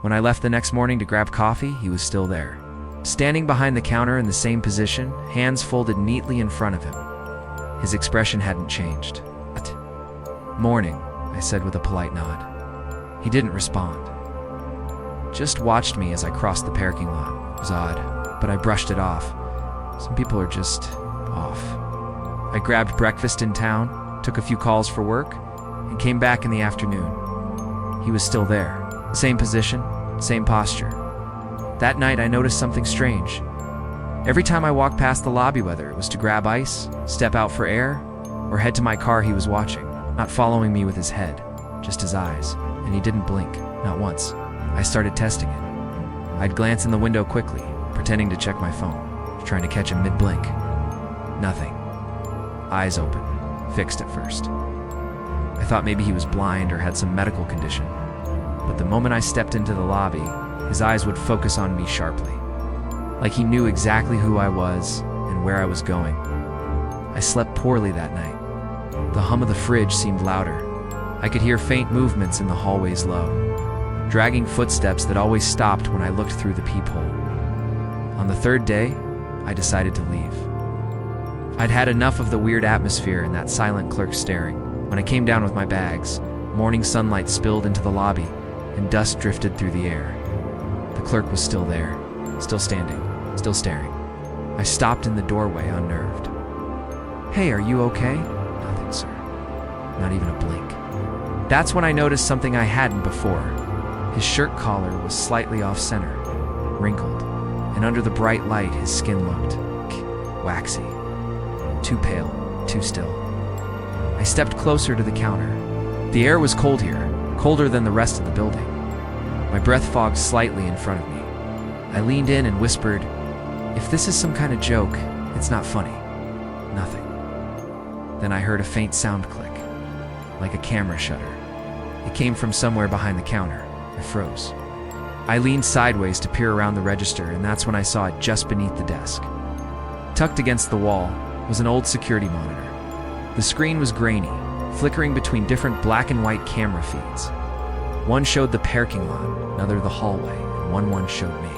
When I left the next morning to grab coffee, he was still there. Standing behind the counter in the same position, hands folded neatly in front of him. His expression hadn't changed. "What?" "Morning," I said with a polite nod. He didn't respond. Just watched me as I crossed the parking lot. It was odd, but I brushed it off. Some people are just off. I grabbed breakfast in town, took a few calls for work, and came back in the afternoon. He was still there. Same position, same posture. That night I noticed something strange. Every time I walked past the lobby, whether it was to grab ice, step out for air, or head to my car, he was watching, not following me with his head, just his eyes, and he didn't blink, not once. I started testing it. I'd glance in the window quickly, pretending to check my phone, trying to catch him mid-blink. Nothing. Eyes open, fixed at first. I thought maybe he was blind or had some medical condition. But the moment I stepped into the lobby, his eyes would focus on me sharply, like he knew exactly who I was and where I was going. I slept poorly that night. The hum of the fridge seemed louder. I could hear faint movements in the hallways low, dragging footsteps that always stopped when I looked through the peephole. On the third day, I decided to leave. I'd had enough of the weird atmosphere and that silent clerk staring. When I came down with my bags, morning sunlight spilled into the lobby, and dust drifted through the air. The clerk was still there, still standing, still staring. I stopped in the doorway, unnerved. "Hey, are you okay?" "Nothing, sir." Not even a blink. That's when I noticed something I hadn't before. His shirt collar was slightly off-center, wrinkled, and under the bright light his skin looked waxy. Too pale, too still. I stepped closer to the counter. The air was cold here, colder than the rest of the building. My breath fogged slightly in front of me. I leaned in and whispered, "If this is some kind of joke, it's not funny." Nothing. Then I heard a faint sound click, like a camera shutter. It came from somewhere behind the counter. I froze. I leaned sideways to peer around the register, and that's when I saw it just beneath the desk. Tucked against the wall was an old security monitor. The screen was grainy, flickering between different black and white camera feeds. One showed the parking lot, another the hallway, and one showed me.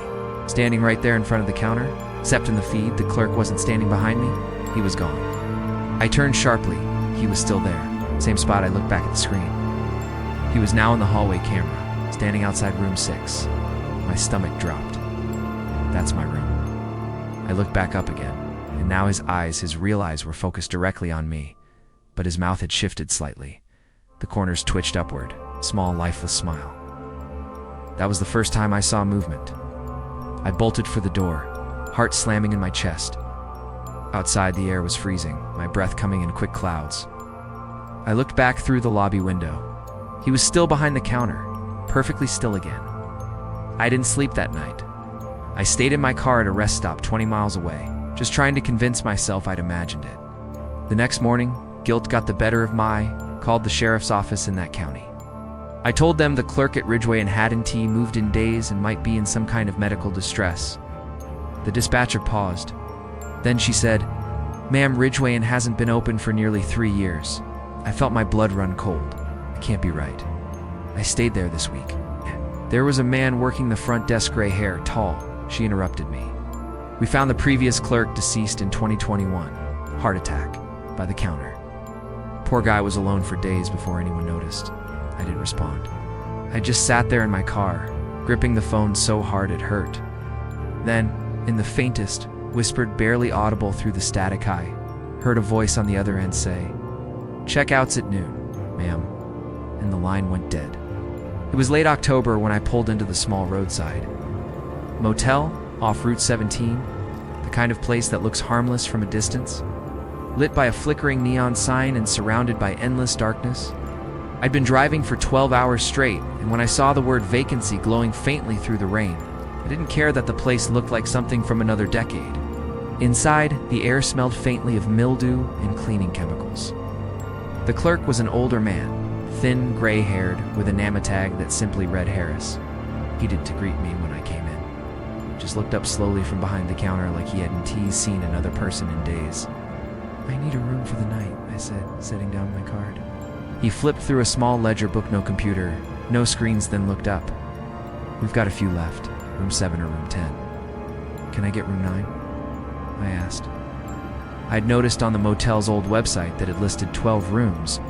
Standing right there in front of the counter, except in the feed, the clerk wasn't standing behind me. He was gone. I turned sharply. He was still there. Same spot I looked back at the screen. He was now in the hallway camera, standing outside room 6. My stomach dropped. That's my room. I looked back up again, and now his eyes, his real eyes, were focused directly on me. But his mouth had shifted slightly. The corners twitched upward, a small, lifeless smile. That was the first time I saw movement. I bolted for the door, heart slamming in my chest. Outside, the air was freezing, my breath coming in quick clouds. I looked back through the lobby window. He was still behind the counter, perfectly still again. I didn't sleep that night. I stayed in my car at a rest stop 20 miles away, just trying to convince myself I'd imagined it. The next morning, guilt got the better of called the sheriff's office in that county. I told them the clerk at Ridgway and Haddon T moved in days and might be in some kind of medical distress. The dispatcher paused. Then she said, "Ma'am, Ridgway and hasn't been open for nearly 3 years. I felt my blood run cold. It can't be right. I stayed there this week." "There was a man working the front desk, gray hair, tall," she interrupted me. "We found the previous clerk deceased in 2021. Heart attack, by the counter." Poor guy was alone for days before anyone noticed. I didn't respond. I just sat there in my car, gripping the phone so hard it hurt. Then, in the faintest, whispered, barely audible through the static, I heard a voice on the other end say, "Checkouts at noon, ma'am," and the line went dead. It was late October when I pulled into the small roadside Motel off Route 17, the kind of place that looks harmless from a distance, lit by a flickering neon sign and surrounded by endless darkness. I'd been driving for 12 hours straight, and when I saw the word vacancy glowing faintly through the rain, I didn't care that the place looked like something from another decade. Inside, the air smelled faintly of mildew and cleaning chemicals. The clerk was an older man, thin, gray-haired, with a name tag that simply read Harris. He didn't greet me when I came in. Just looked up slowly from behind the counter like he hadn't seen another person in days. "I need a room for the night," I said, setting down my card. He flipped through a small ledger book, no computer, no screens, then looked up. We've got a few left, room 7 or room 10. Can I get room 9? I asked. I'd noticed on the motel's old website that it listed 12 rooms,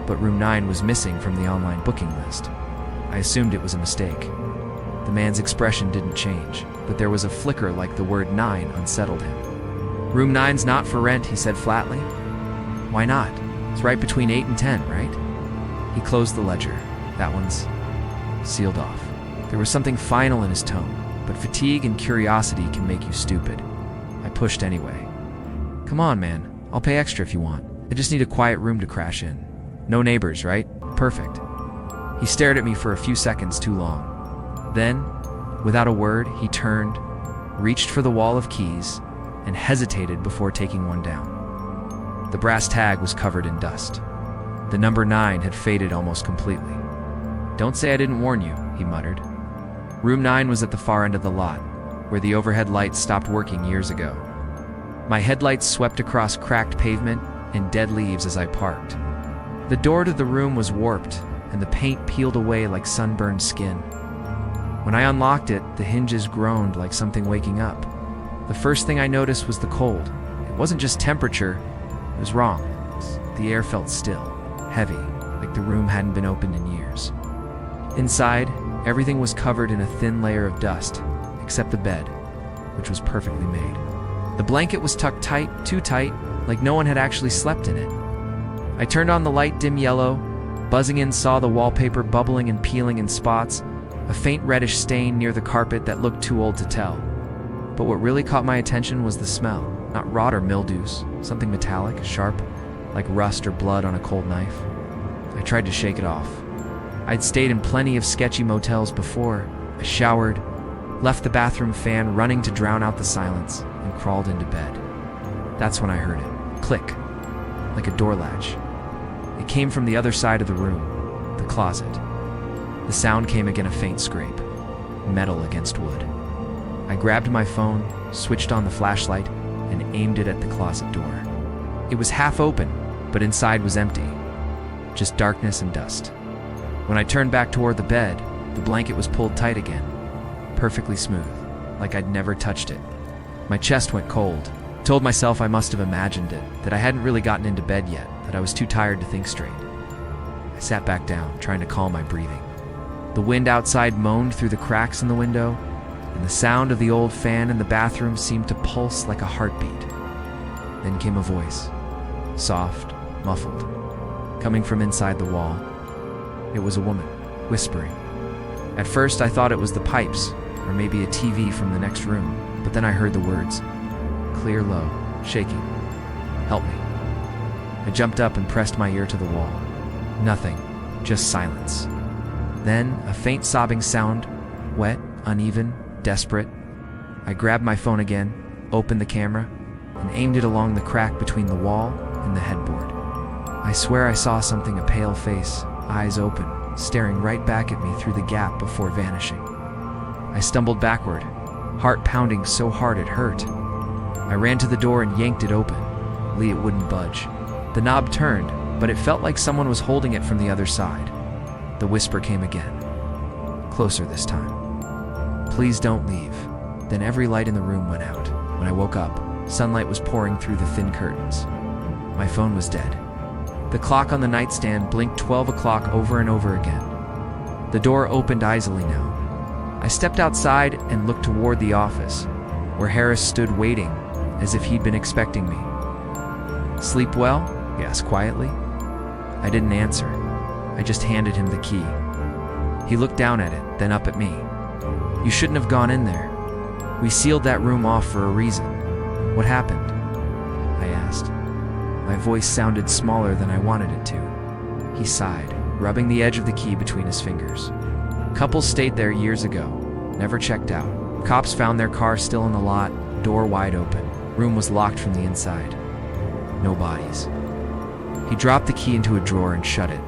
but room 9 was missing from the online booking list. I assumed it was a mistake. The man's expression didn't change, but there was a flicker like the word 9 unsettled him. Room 9's not for rent, he said flatly. Why not? It's right between 8 and 10, right? He closed the ledger. That one's sealed off. There was something final in his tone, but fatigue and curiosity can make you stupid. I pushed anyway. Come on, man. I'll pay extra if you want. I just need a quiet room to crash in. No neighbors, right? Perfect. He stared at me for a few seconds too long. Then, without a word, he turned, reached for the wall of keys, and hesitated before taking one down. The brass tag was covered in dust. The number 9 had faded almost completely. Don't say I didn't warn you, he muttered. Room 9 was at the far end of the lot, where the overhead lights stopped working years ago. My headlights swept across cracked pavement and dead leaves as I parked. The door to the room was warped, and the paint peeled away like sunburned skin. When I unlocked it, the hinges groaned like something waking up. The first thing I noticed was the cold. It wasn't just temperature, it was wrong. The air felt still, heavy, like the room hadn't been opened in years. Inside, everything was covered in a thin layer of dust, except the bed, which was perfectly made. The blanket was tucked tight, too tight, like no one had actually slept in it. I turned on the light dim yellow, buzzing in saw the wallpaper bubbling and peeling in spots, a faint reddish stain near the carpet that looked too old to tell. But what really caught my attention was the smell, not rot or mildews, something metallic, sharp, like rust or blood on a cold knife. I tried to shake it off. I'd stayed in plenty of sketchy motels before. I showered, left the bathroom fan running to drown out the silence, and crawled into bed. That's when I heard it. Click. Like a door latch. It came from the other side of the room, the closet. The sound came again, a faint scrape, metal against wood. I grabbed my phone, switched on the flashlight, and aimed it at the closet door. It was half open, but inside was empty. Just darkness and dust. When I turned back toward the bed, the blanket was pulled tight again, perfectly smooth, like I'd never touched it. My chest went cold. Told myself I must have imagined it, that I hadn't really gotten into bed yet, that I was too tired to think straight. I sat back down, trying to calm my breathing. The wind outside moaned through the cracks in the window, and the sound of the old fan in the bathroom seemed to pulse like a heartbeat. Then came a voice, soft, muffled, coming from inside the wall. It was a woman, whispering. At first I thought it was the pipes, or maybe a TV from the next room, but then I heard the words, clear, low, shaking. Help me. I jumped up and pressed my ear to the wall. Nothing, just silence. Then a faint sobbing sound, wet, uneven, desperate. I grabbed my phone again, opened the camera, and aimed it along the crack between the wall and the headboard. I swear I saw something, a pale face, eyes open, staring right back at me through the gap before vanishing. I stumbled backward, heart pounding so hard it hurt. I ran to the door and yanked it open. It wouldn't budge. The knob turned, but it felt like someone was holding it from the other side. The whisper came again. Closer this time. Please don't leave. Then every light in the room went out. When I woke up, sunlight was pouring through the thin curtains. My phone was dead. The clock on the nightstand blinked 12 o'clock over and over again. The door opened easily now. I stepped outside and looked toward the office, where Harris stood waiting, as if he'd been expecting me. Sleep well? He asked quietly. I didn't answer. I just handed him the key. He looked down at it, then up at me. You shouldn't have gone in there. We sealed that room off for a reason. What happened? I asked. My voice sounded smaller than I wanted it to. He sighed, rubbing the edge of the key between his fingers. Couples stayed there years ago, never checked out. Cops found their car still in the lot, door wide open. Room was locked from the inside. No bodies. He dropped the key into a drawer and shut it.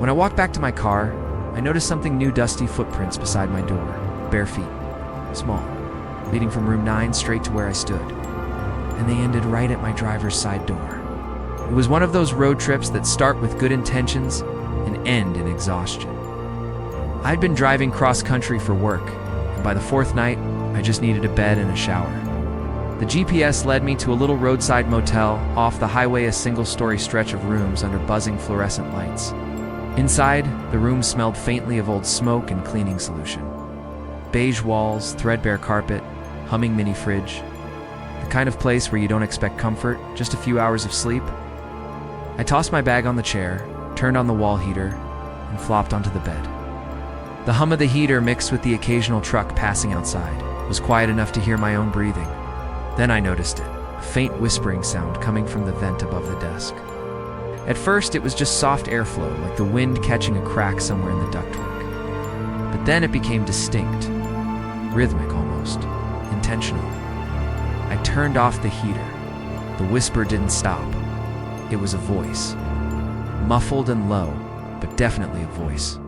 When I walked back to my car, I noticed something new, dusty footprints beside my door. Bare feet. Small. Leading from room 9 straight to where I stood. And they ended right at my driver's side door. It was one of those road trips that start with good intentions and end in exhaustion. I'd been driving cross-country for work, By the fourth night, I just needed a bed and a shower. The GPS led me to a little roadside motel, off the highway, a single-story stretch of rooms under buzzing fluorescent lights. Inside, the room smelled faintly of old smoke and cleaning solution. Beige walls, threadbare carpet, humming mini fridge. The kind of place where you don't expect comfort, just a few hours of sleep. I tossed my bag on the chair, turned on the wall heater, and flopped onto the bed. The hum of the heater, mixed with the occasional truck passing outside, was quiet enough to hear my own breathing. Then I noticed it, a faint whispering sound coming from the vent above the desk. At first, it was just soft airflow, like the wind catching a crack somewhere in the ductwork. But then it became distinct, rhythmic almost, intentional. I turned off the heater. The whisper didn't stop. It was a voice. Muffled and low, but definitely a voice.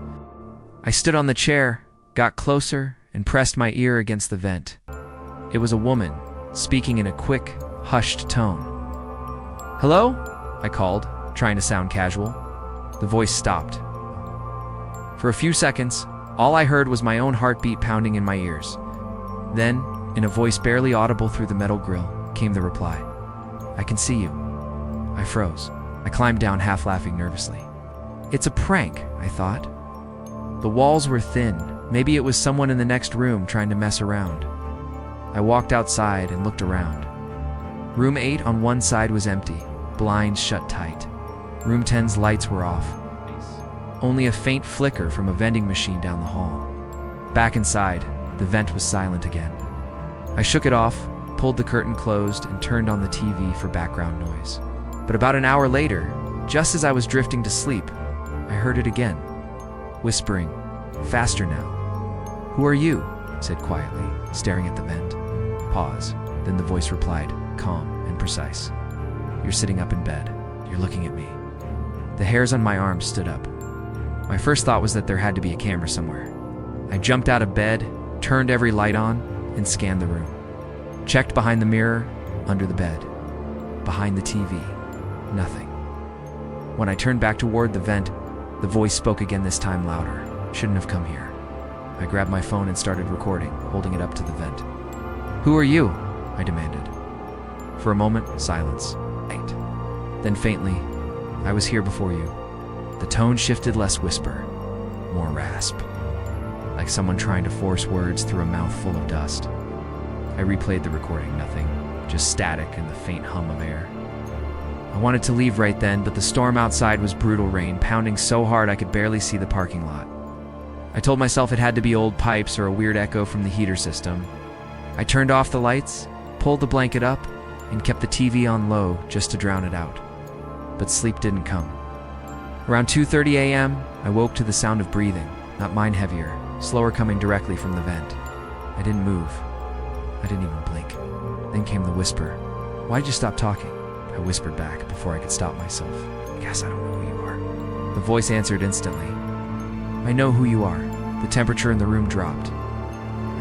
I stood on the chair, got closer, and pressed my ear against the vent. It was a woman, speaking in a quick, hushed tone. "Hello?" I called, trying to sound casual. The voice stopped. For a few seconds, all I heard was my own heartbeat pounding in my ears. Then, in a voice barely audible through the metal grill, came the reply. "I can see you." I froze. I climbed down, half laughing nervously. It's a prank, I thought. The walls were thin. Maybe it was someone in the next room trying to mess around. I walked outside and looked around. Room 8 on one side was empty, blinds shut tight. Room 10's lights were off. Only a faint flicker from a vending machine down the hall. Back inside, the vent was silent again. I shook it off, pulled the curtain closed, and turned on the TV for background noise. But about an hour later, just as I was drifting to sleep, I heard it again, whispering, faster now. "Who are you?" I said quietly, staring at the vent. Pause. Then the voice replied, calm and precise. "You're sitting up in bed. You're looking at me." The hairs on my arms stood up. My first thought was that there had to be a camera somewhere. I jumped out of bed, turned every light on, and scanned the room. Checked behind the mirror, under the bed, behind the TV. Nothing. When I turned back toward the vent, the voice spoke again, this time louder. "Shouldn't have come here." I grabbed my phone and started recording, holding it up to the vent. "Who are you?" I demanded. For a moment, silence. Right. Then faintly, "I was here before you." The tone shifted, less whisper, more rasp, like someone trying to force words through a mouth full of dust. I replayed the recording. Nothing, just static and the faint hum of air. I wanted to leave right then, but the storm outside was brutal, rain pounding so hard I could barely see the parking lot. I told myself it had to be old pipes or a weird echo from the heater system. I turned off the lights, pulled the blanket up, and kept the TV on low just to drown it out. But sleep didn't come. Around 2:30 a.m., I woke to the sound of breathing, not mine, heavier, slower, coming directly from the vent. I didn't move. I didn't even blink. Then came the whisper. "Why'd you stop talking?" I whispered back before I could stop myself. "I guess I don't know who you are." The voice answered instantly. "I know who you are." The temperature in the room dropped.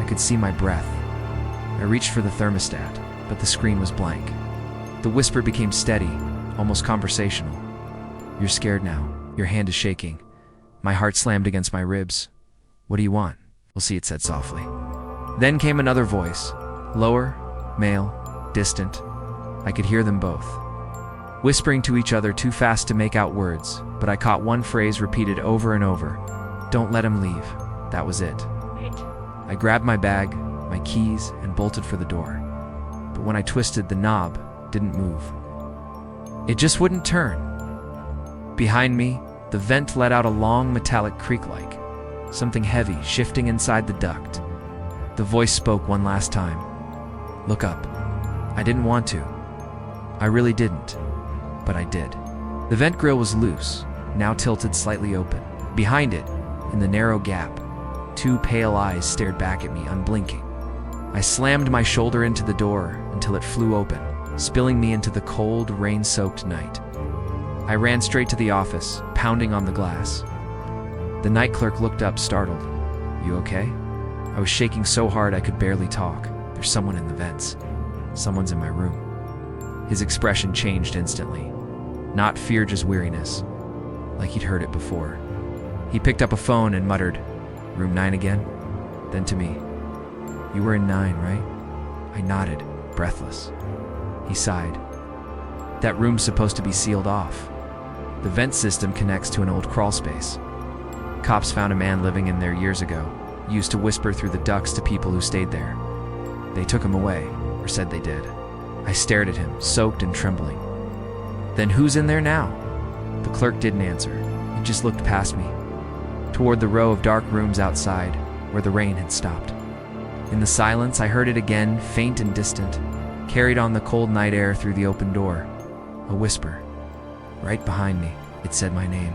I could see my breath. I reached for the thermostat, but the screen was blank. The whisper became steady, almost conversational. "You're scared now. Your hand is shaking." My heart slammed against my ribs. "What do you want?" "We'll see," it said softly. Then came another voice, lower, male, distant. I could hear them both, whispering to each other, too fast to make out words, but I caught one phrase repeated over and over. "Don't let him leave." That was it. I grabbed my bag, my keys, and bolted for the door. But when I twisted, the knob didn't move. It just wouldn't turn. Behind me, the vent let out a long metallic creak-like, something heavy shifting inside the duct. The voice spoke one last time. "Look up." I didn't want to. I really didn't. But I did. The vent grill was loose, now tilted slightly open. Behind it, in the narrow gap, two pale eyes stared back at me, unblinking. I slammed my shoulder into the door until it flew open, spilling me into the cold, rain-soaked night. I ran straight to the office, pounding on the glass. The night clerk looked up, startled. "You okay?" I was shaking so hard I could barely talk. "There's someone in the vents. Someone's in my room." His expression changed instantly. Not fear, just weariness, like he'd heard it before. He picked up a phone and muttered, "Room 9 again?" Then to me, You were in 9, right? I nodded, breathless. He sighed. That room's supposed to be sealed off. The vent system connects to an old crawl space. Cops found a man living in there years ago, used to whisper through the ducts to people who stayed there. They took him away, or said they did. I stared at him, soaked and trembling. Then who's in there now? The clerk didn't answer. He just looked past me, toward the row of dark rooms outside, where the rain had stopped. In the silence, I heard it again, faint and distant, carried on the cold night air through the open door. A whisper. Right behind me, it said my name.